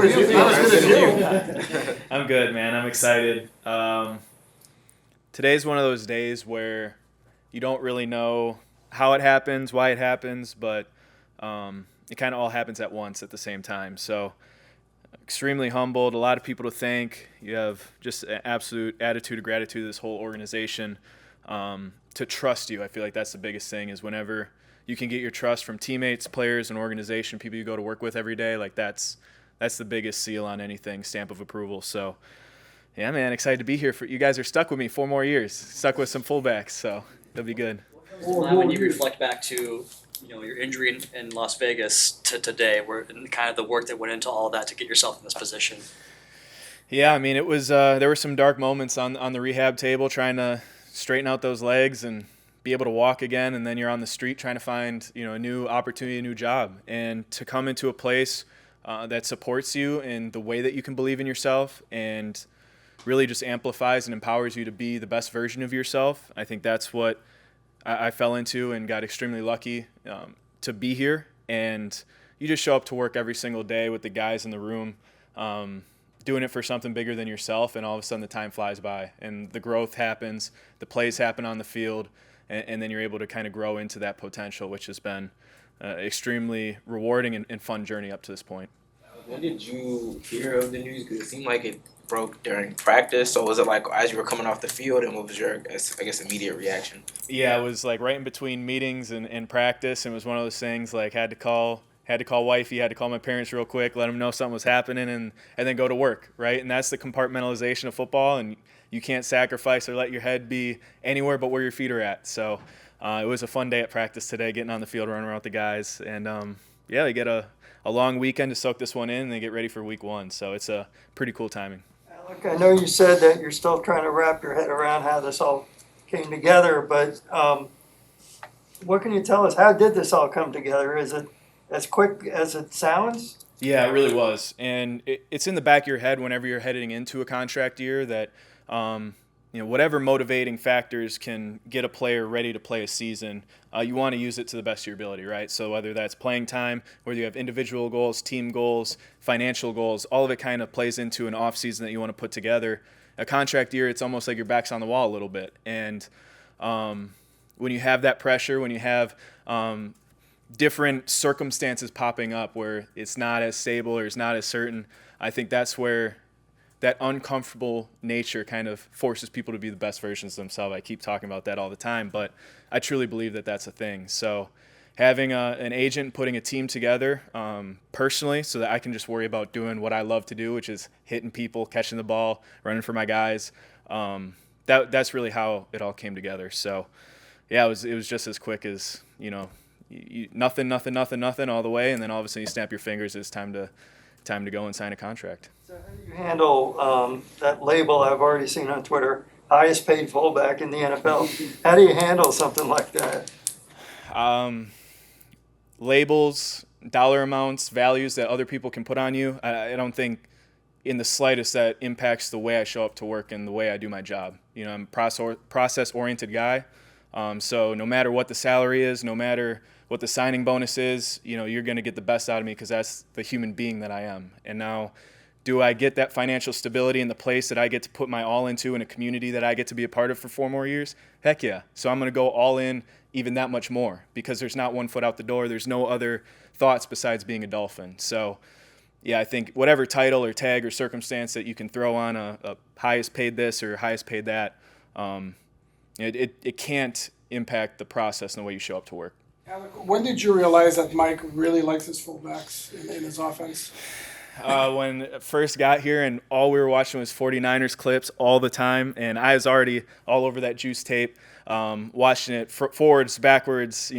I'm good, man. I'm excited. Today's one of those days where you don't really know how it happens, why it happens, but it kind of all happens at once at the same time. So extremely humbled, a lot of people to thank. You have just an absolute attitude of gratitude to this whole organization to trust you. I feel like that's the biggest thing is whenever you can get your trust from teammates, players, and organization, people you go to work with every day, like that's the biggest seal on anything, stamp of approval. So, yeah, man, excited to be here. You guys are stuck with me 4 more years, stuck with some fullbacks, so it'll be good. When you reflect back to your injury in Las Vegas to today, and kind of the work that went into all that to get yourself in this position. Yeah, I mean, it was there were some dark moments on the rehab table trying to straighten out those legs and be able to walk again, and then you're on the street trying to find a new opportunity, a new job, and to come into a place that supports you in the way that you can believe in yourself and really just amplifies and empowers you to be the best version of yourself. I think that's what I fell into and got extremely lucky to be here. And you just show up to work every single day with the guys in the room, doing it for something bigger than yourself, and all of a sudden the time flies by and the growth happens, the plays happen on the field, and then you're able to kind of grow into that potential, which has been extremely rewarding and fun journey up to this point. When did you hear of the news? Because it seemed like it broke during practice. So was it like as you were coming off the field, and what was your, I guess, immediate reaction? Yeah, it was like right in between meetings and practice. And it was one of those things like had to call wifey, had to call my parents real quick, let them know something was happening, and then go to work, right? And that's the compartmentalization of football, and you can't sacrifice or let your head be anywhere but where your feet are at. So it was a fun day at practice today, getting on the field, running around with the guys. And, yeah, they get a long weekend to soak this one in, and they get ready for week one. So it's a pretty cool timing. Alec, I know you said that you're still trying to wrap your head around how this all came together, but what can you tell us? How did this all come together? Is it as quick as it sounds? Yeah, it really was. And it's in the back of your head whenever you're heading into a contract year that whatever motivating factors can get a player ready to play a season, you want to use it to the best of your ability, right? So whether that's playing time, whether you have individual goals, team goals, financial goals, all of it kind of plays into an off season that you want to put together. A contract year, it's almost like your back's on the wall a little bit. And when you have that pressure, when you have different circumstances popping up where it's not as stable or it's not as certain, I think that's where that uncomfortable nature kind of forces people to be the best versions of themselves. I keep talking about that all the time, but I truly believe that that's a thing. So having an agent, putting a team together personally so that I can just worry about doing what I love to do, which is hitting people, catching the ball, running for my guys, that's really how it all came together. So, yeah, it was just as quick as, nothing all the way, and then all of a sudden you snap your fingers, it's time to go and sign a contract. So how do you handle that label I've already seen on Twitter, highest paid fullback in the NFL? How do you handle something like that? Labels, dollar amounts, values that other people can put on you, I don't think in the slightest that impacts the way I show up to work and the way I do my job. I'm a process-oriented guy, so no matter what the salary is, no matter what the signing bonus is, you're going to get the best out of me because that's the human being that I am. And now, do I get that financial stability in the place that I get to put my all into in a community that I get to be a part of for 4 more years? Heck yeah. So I'm going to go all in even that much more because there's not one foot out the door. There's no other thoughts besides being a Dolphin. So, yeah, I think whatever title or tag or circumstance that you can throw on a highest paid this or highest paid that, it can't impact the process and the way you show up to work. Alec, when did you realize that Mike really likes his fullbacks in his offense? When I first got here and all we were watching was 49ers clips all the time, and I was already all over that juice tape, watching it forwards, backwards,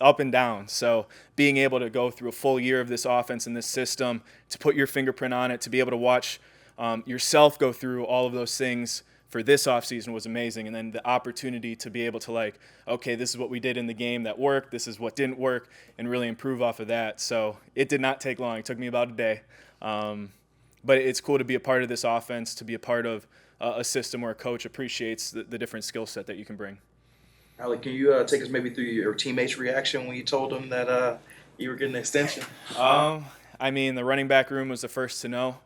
up and down. So being able to go through a full year of this offense and this system, to put your fingerprint on it, to be able to watch yourself go through all of those things for this offseason was amazing. And then the opportunity to be able to okay, this is what we did in the game that worked, this is what didn't work, and really improve off of that. So it did not take long. It took me about a day. But it's cool to be a part of this offense, to be a part of a system where a coach appreciates the different skill set that you can bring. Alec, can you take us maybe through your teammates' reaction when you told them that you were getting an extension? I I mean, the running back room was the first to know,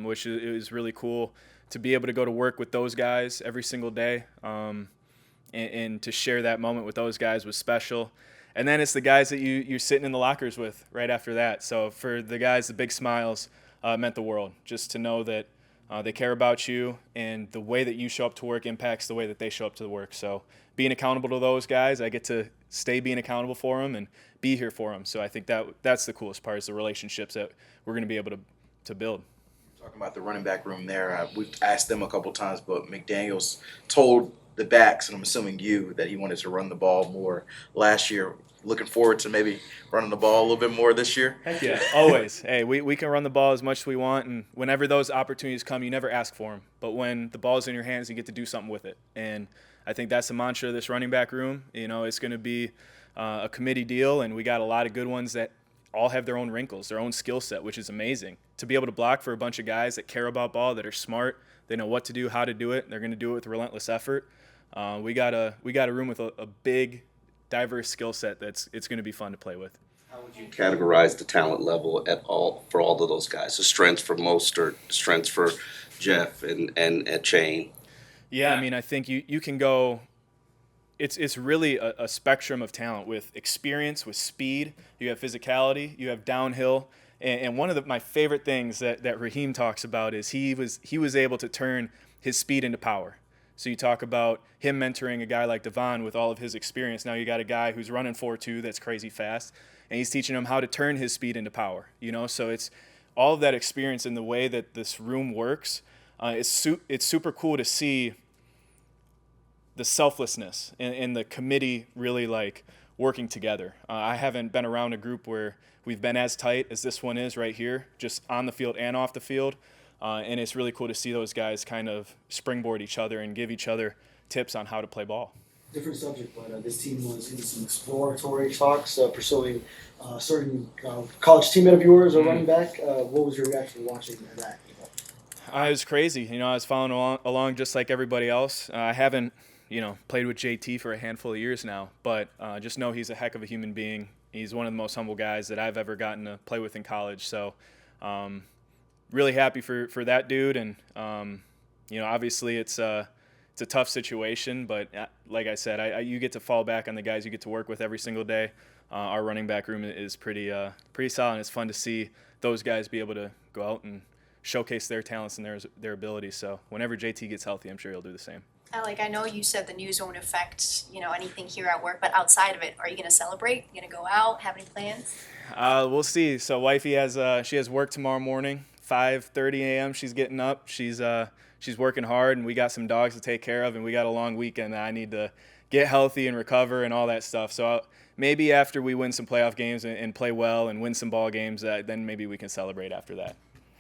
which is really cool to be able to go to work with those guys every single day, and to share that moment with those guys was special. And then it's the guys that you're sitting in the lockers with right after that. So for the guys, the big smiles meant the world, just to know that they care about you, and the way that you show up to work impacts the way that they show up to work. So being accountable to those guys, I get to stay being accountable for them and be here for them. So I think that's the coolest part, is the relationships that we're going to be able to build. Talking about the running back room there, we've asked them a couple times, but McDaniels told the backs, and I'm assuming you, that he wanted to run the ball more last year. Looking forward to maybe running the ball a little bit more this year? Heck yeah, always. Hey, we can run the ball as much as we want, and whenever those opportunities come, you never ask for them. But when the ball's in your hands, you get to do something with it. And I think that's the mantra of this running back room. You know, it's going to be a committee deal, and we got a lot of good ones that all have their own wrinkles, their own skill set, which is amazing. To be able to block for a bunch of guys that care about ball, that are smart, they know what to do, how to do it, they're going to do it with relentless effort. We got a room with a big, diverse skill set it's going to be fun to play with. How would you categorize the talent level for all of those guys? The strengths for Mostert, strengths for Jeff and Chain. Yeah, I mean, I think you can go. It's really a spectrum of talent, with experience, with speed. You have physicality, you have downhill, and one of my favorite things that Raheem talks about is he was able to turn his speed into power. So you talk about him mentoring a guy like Devon with all of his experience. Now you got a guy who's running 4.2 that's crazy fast, and he's teaching him how to turn his speed into power. You know, so it's all of that experience in the way that this room works. It's super cool to see the selflessness and the committee really like working together. I haven't been around a group where we've been as tight as this one is right here, just on the field and off the field. And it's really cool to see those guys kind of springboard each other and give each other tips on how to play ball. Different subject, but this team was in some exploratory talks pursuing a certain college teammate of yours or running back. What was your reaction to watching that? It was crazy. You know, I was following along just like everybody else. I haven't, played with JT for a handful of years now, but just know he's a heck of a human being. He's one of the most humble guys that I've ever gotten to play with in college. So really happy for that dude. And, obviously it's a tough situation, but like I said, you get to fall back on the guys you get to work with every single day. Our running back room is pretty solid, and it's fun to see those guys be able to go out and showcase their talents and their abilities. So whenever JT gets healthy, I'm sure he'll do the same. Alec, I know you said the news won't affect, anything here at work, but outside of it, are you going to celebrate? You going to go out? Have any plans? We'll see. So wifey has work tomorrow morning, 5:30 a.m. She's getting up. She's working hard, and we got some dogs to take care of, and we got a long weekend that I need to get healthy and recover and all that stuff. So maybe after we win some playoff games and play well and win some ball games, then maybe we can celebrate after that.